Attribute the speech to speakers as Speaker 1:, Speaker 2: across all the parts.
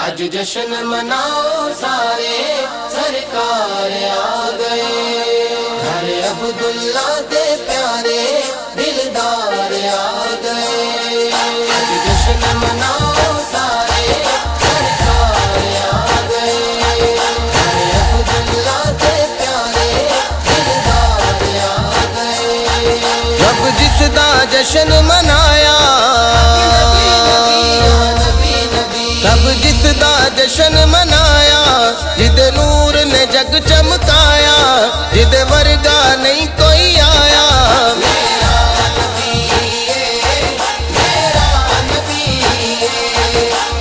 Speaker 1: आज जश्न मनाओ सारे, सरकार आ गए। घर अब्दुल्ला दे प्यारे दिलदार आ गए। आज जश्न मनाओ सारे, सरकार आ गए। घर अब्दुल्ला दे प्यारे दिलदार आ गए।
Speaker 2: रब जिसदा जश्न मनाया, रब जिसदा जश्न मनाया, जिदे नूर ने जग चमकाया, जिदे वर्गा नहीं कोई आया।
Speaker 1: मेरा नबी है, मेरा नबी है,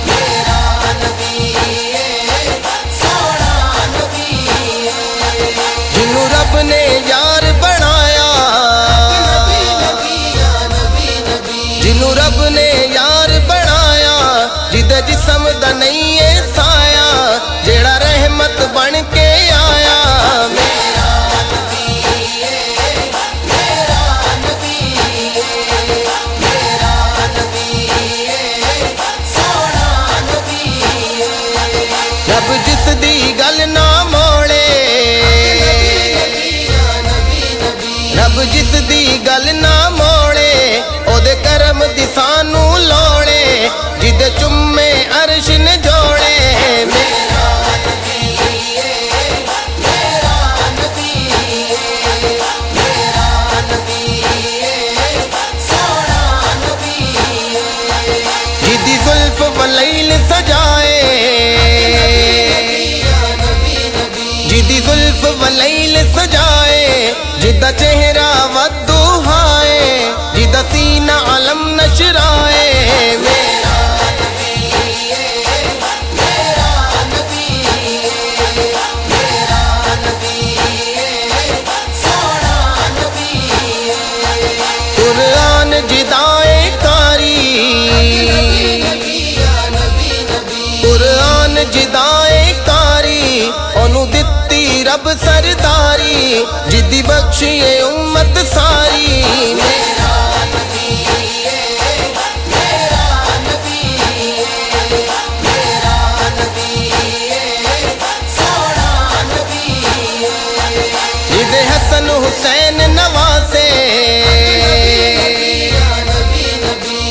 Speaker 1: मेरा नबी है, सोना नबी है।
Speaker 2: जिन्हों रब ने यार बनाया, जिन्हों रब ने यार बनाया, जिदे जिस्म दा नहीं है साया, जेड़ा रहमत बन के आया।
Speaker 1: मेरा नबी है, मेरा नबी है, मेरा नबी है, सोना नबी है।
Speaker 2: रब जिस दी गल ना मोड़े, रब जिस दी गल ना मोड़े, ओदे करम दी सानू लोड़े, जिदे चुम्मे अर्श ने जोड़े।
Speaker 1: मेरा नबी है, मेरा नबी है, मेरा नबी है, सोना नबी है।
Speaker 2: जिदी जुल्फ वलैल सजाए, जिदी जुल्फ वलैल सजाए, जिदा चेहरा वद्दू हाए, जिदा सीना अलम नशराए।
Speaker 1: मेरा नबी है, मेरा नबी है, मेरा नबी है, सोना नबी है।
Speaker 2: कुरान जिदाए कारी, कुरान जिदाए कारी, ओनू दित्ती रब सरदारी, जिदी बख्शिए उम्मत सारी।
Speaker 1: मेरा नबी है, मेरा नबी है, मेरा नबी है, सोना नबी है।
Speaker 2: जिदे हसन हुसैन नवासे,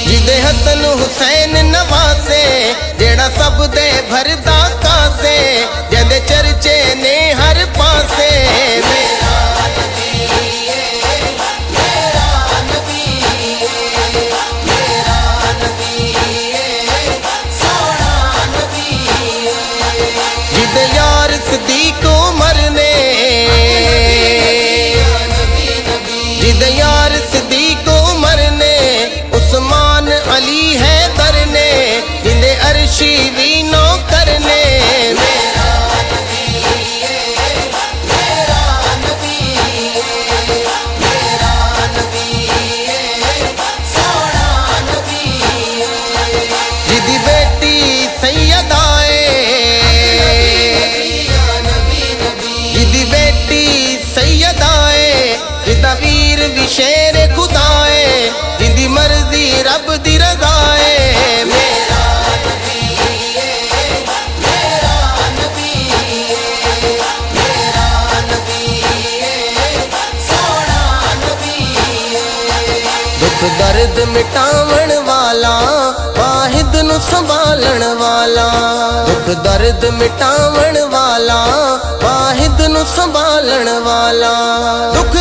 Speaker 2: जिदे हसन हुसैन नवासे, जेड़ा सब दे भरदा कासे, जदे चर्चे ने हर पासे।
Speaker 1: मेरा नबी है, मेरा नबी है, मेरा नबी है, सोना नबी है।
Speaker 2: जिदे यार सदीक उमर ने, जिदे यार सदीक उमर ने, उस्मान अली हैदर ने, जिंदे अर्शी भी नो करने।
Speaker 1: मेरा नबी है, मेरा नबी है, मेरा नबी है, सोना नबी है।
Speaker 2: जिदी बेटी सैयदाए, जिदी बेटी सैयदाए, जिदा वीर विशेर खुदाए, जिंदी मर्जी रब दी रजाए।
Speaker 1: मेरा नबी है, मेरा नबी है, मेरा नबी है, सोना नबी है।
Speaker 2: दुख दर्द मिटावण वाला, वाहिद नु संभालण वाला, दुख दर्द मिटावण वाला, वाहिद नु संभालण वाला। दुख